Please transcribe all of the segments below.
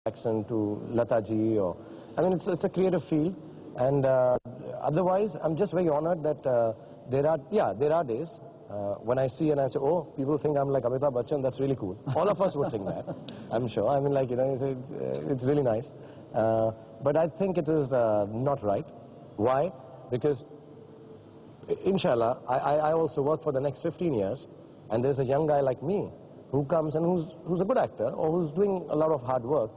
accent to Lata ji, or I mean, it's a creative field, and otherwise, I'm just very honored that there are days when I see and I say, oh, people think I'm like Amitabh Bachchan. That's really cool. All of us would think that, I'm sure. I mean, like, you know, it's really nice, but I think it is not right. Why? Because, inshallah, I also work for the next 15 years, and there's a young guy like me who comes and who's a good actor or who's doing a lot of hard work.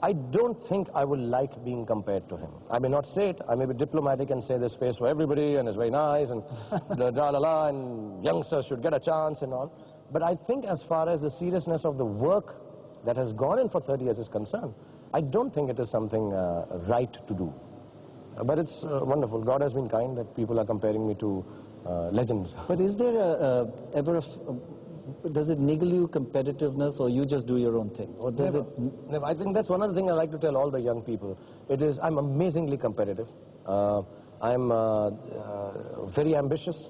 I don't think I would like being compared to him. I may not say it, I may be diplomatic and say there's space for everybody and it's very nice and da-la-la and youngsters should get a chance and all. But I think as far as the seriousness of the work that has gone in for 30 years is concerned, I don't think it is something right to do. But it's wonderful. God has been kind that people are comparing me to legends. But is there ever does it niggle you competitiveness, or you just do your own thing? Or does Never. I think that's one other thing I like to tell all the young people. It is, I'm amazingly competitive. I'm very ambitious.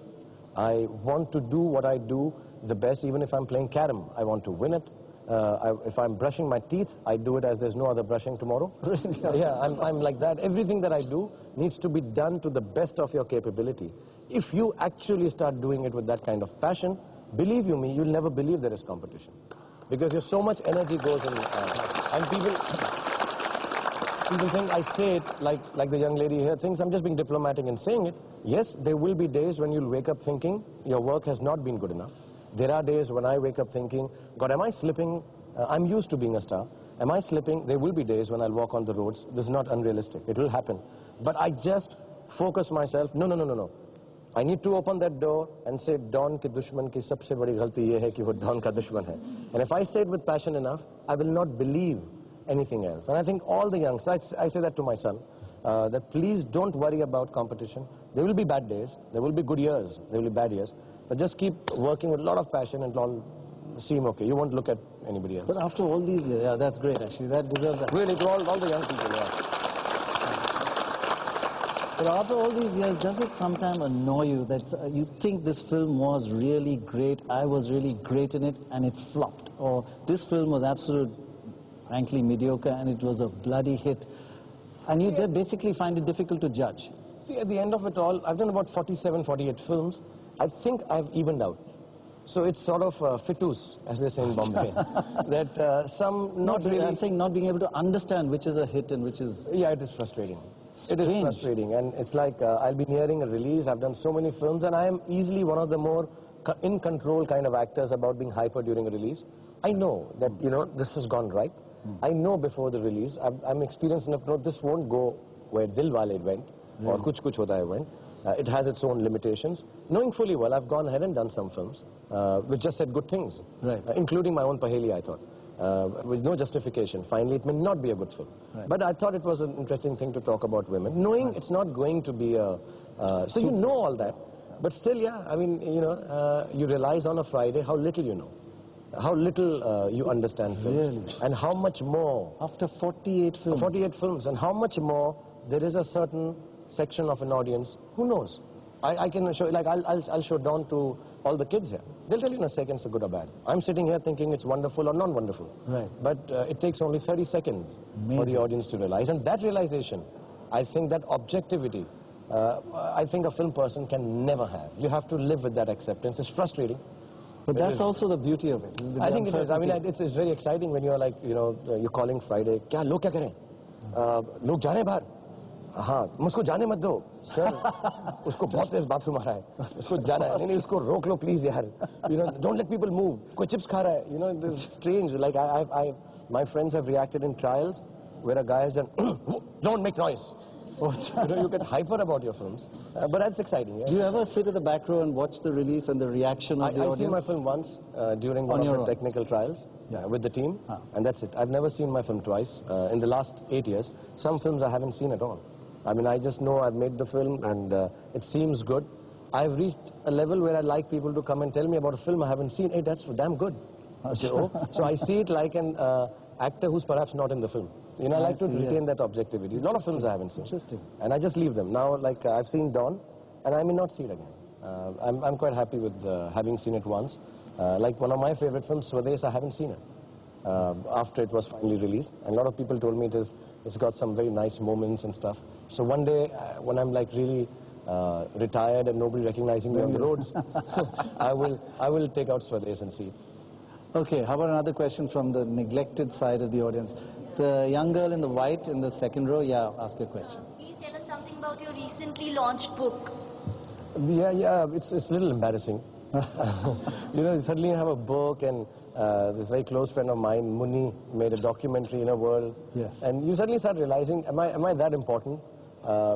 I want to do what I do the best. Even if I'm playing carom, I want to win it. If I'm brushing my teeth, I do it as there's no other brushing tomorrow. Yeah, I'm like that. Everything that I do needs to be done to the best of your capability. If you actually start doing it with that kind of passion, believe you me, you'll never believe there is competition. Because there's so much energy goes in, and people think I say it like the young lady here thinks I'm just being diplomatic in saying it. Yes, there will be days when you'll wake up thinking your work has not been good enough. There are days when I wake up thinking, God, am I slipping? I'm used to being a star. Am I slipping? There will be days when I'll walk on the roads. This is not unrealistic. It will happen. But I just focus myself, no. I need to open that door and say, Don ke dushman ki sabse badi ghalti ye hai ki wo Don ka dushman hai. And if I say it with passion enough, I will not believe anything else. And I think all the youngsters, I say that to my son, that please don't worry about competition. There will be bad days, there will be good years, there will be bad years, but just keep working with a lot of passion and it'll all seem okay. You won't look at anybody else. But after all these years, yeah, that's great actually, that deserves that. Really, to all the young people, yeah. But after all these years, does it sometimes annoy you that you think this film was really great, I was really great in it, and it flopped? Or this film was frankly mediocre, and it was a bloody hit, and you basically find it difficult to judge? See, at the end of it all, I've done about 47, 48 films. I think I've evened out. So it's sort of fitus, as they say in Bombay. That some not really... I'm saying not being able to understand which is a hit and which is... Yeah, it is frustrating. Strange. It is frustrating, and it's like I'll be nearing a release. I've done so many films, and I am easily one of the more in-control kind of actors about being hyper during a release. I know that, you know, this has gone right. I know before the release, I'm experienced enough to know this won't go where Dilwale went, or Kuch Kuch Hota Hai went. It has its own limitations. Knowing fully well, I've gone ahead and done some films which just said good things, including my own Paheli, I thought. With no justification. Finally, it may not be a good film. But I thought it was an interesting thing to talk about women, knowing it's not going to be a... so you know all that, but still, yeah, I mean, you know, you realize on a Friday how little you know, how little you understand films, really? And how much more... After 48 films. 48 films, and how much more there is a certain section of an audience who knows. I can show, like, I'll show Dawn to all the kids here. They'll tell you in a second it's good or bad. I'm sitting here thinking it's wonderful or non-wonderful. Right. But it takes only 30 seconds for the audience to realize. And that realization, I think that objectivity, I think a film person can never have. You have to live with that acceptance. It's frustrating. But that's also the beauty of it. I think it is. I mean, it's very exciting when you're like, you know, you're calling Friday. Kya log kya kare? Log ja rahe hain bahar? हाँ, मुझको जाने मत दो sir, उसको बहुत तेज bathroom आ रहा है, उसको जाना है, नहीं उसको रोक लो प्लीज यार, you know, don't let people move, कोई चिप्स खा रहा है, you know, this is strange, like my friends have reacted in trials where a guy has done, don't make noise, you know, you get hyper about your films, but that's exciting. Yeah? Do you ever sit at the back row and watch the release and the reaction of the audience? I've seen my film once during one of the technical trials with the team, and that's it. I've never seen my film twice in the last 8 years. Some films I haven't seen at all. I mean, I just know I've made the film and it seems good. I've reached a level where I like people to come and tell me about a film I haven't seen. Hey, that's damn good. So I see it like an actor who's perhaps not in the film. You know, I like to retain that objectivity. A lot of films I haven't seen. Interesting. And I just leave them. Now, like, I've seen Dawn, and I may not see it again. I'm quite happy with having seen it once. Like one of my favorite films, Swades, I haven't seen it. after it was finally released. And a lot of people told me it's got some very nice moments and stuff. So one day, when I'm like really retired and nobody recognizing me on the roads, I will take out Swades and see it. Okay, how about another question from the neglected side of the audience? The young girl in the white in the second row, yeah, ask your question. Please tell us something about your recently launched book. Yeah, it's a little embarrassing. You know, suddenly you have a book, and this very close friend of mine, Muni, made a documentary in a world. Yes. And you suddenly start realizing, am I that important?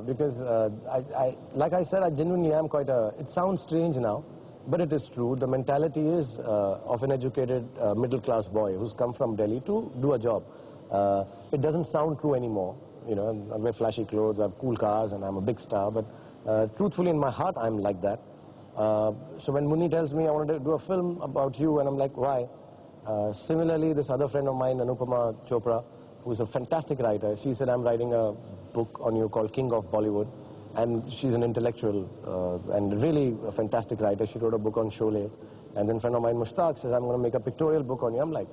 Because like I said, I genuinely am quite it sounds strange now, but it is true. The mentality is of an educated middle-class boy who's come from Delhi to do a job. It doesn't sound true anymore. You know, I wear flashy clothes, I have cool cars, and I'm a big star, but truthfully in my heart, I'm like that. So when Muni tells me I wanted to do a film about you, and I'm like, why? Similarly, this other friend of mine, Anupama Chopra, who's a fantastic writer, she said, I'm writing a book on you called King of Bollywood. And she's an intellectual and really a fantastic writer. She wrote a book on Sholay. And then a friend of mine, Mushtaq, says, I'm going to make a pictorial book on you. I'm like,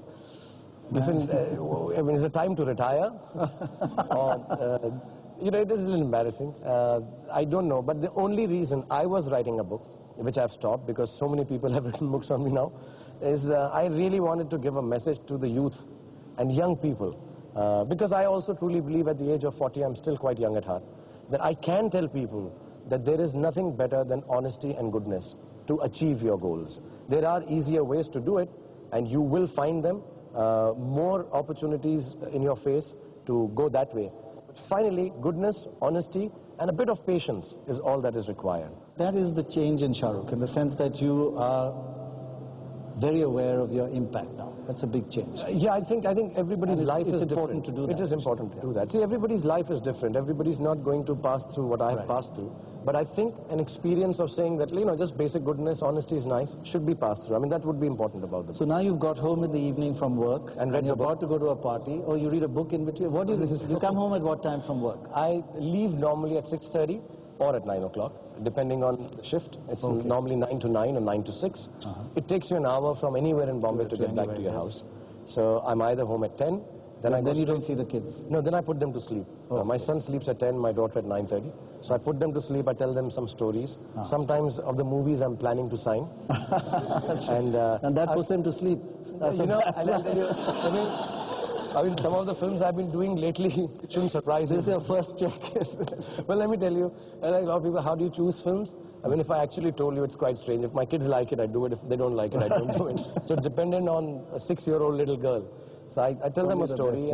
listen, I mean, is it time to retire? Or, you know, it is a little embarrassing. I don't know. But the only reason I was writing a book, which I've stopped because so many people have written books on me now, is I really wanted to give a message to the youth and young people. Because I also truly believe at the age of 40, I'm still quite young at heart, that I can tell people that there is nothing better than honesty and goodness to achieve your goals. There are easier ways to do it, and you will find them, more opportunities in your face to go that way. But finally, goodness, honesty, and a bit of patience is all that is required. That is the change in Shahrukh, in the sense that you are very aware of your impact now. That's a big change. Yeah, I think everybody's life is important different. to do that. It is important to do that. See, everybody's life is different. Everybody's not going to pass through what I have passed through. But I think an experience of saying that, you know, just basic goodness, honesty is nice, should be passed through. I mean, that would be important about this. So now you've got home in the evening from work, And read you're the book. about to go to a party, or you read a book in between. What do you do? You come home at what time from work? I leave normally at 6:30 or at 9 o'clock, depending on the shift. It's normally 9 to 9 or 9 to 6. It takes you an hour from anywhere in Bombay to get back to your house. So I'm either home at 10, then you don't see the kids. No, then I put them to sleep. My son sleeps at 10, my daughter at 9:30. So I put them to sleep, I tell them some stories. Sometimes of the movies I'm planning to sign. And that puts them to sleep. That's you know, and I'll tell you, I mean, some of the films I've been doing lately, it shouldn't surprise you. This is your first check. Well, let me tell you, like a lot of people, how do you choose films? I mean, if I actually told you, it's quite strange. If my kids like it, I do it. If they don't like it, I don't do it. So it's dependent on a 6-year-old little girl. So I tell them a story.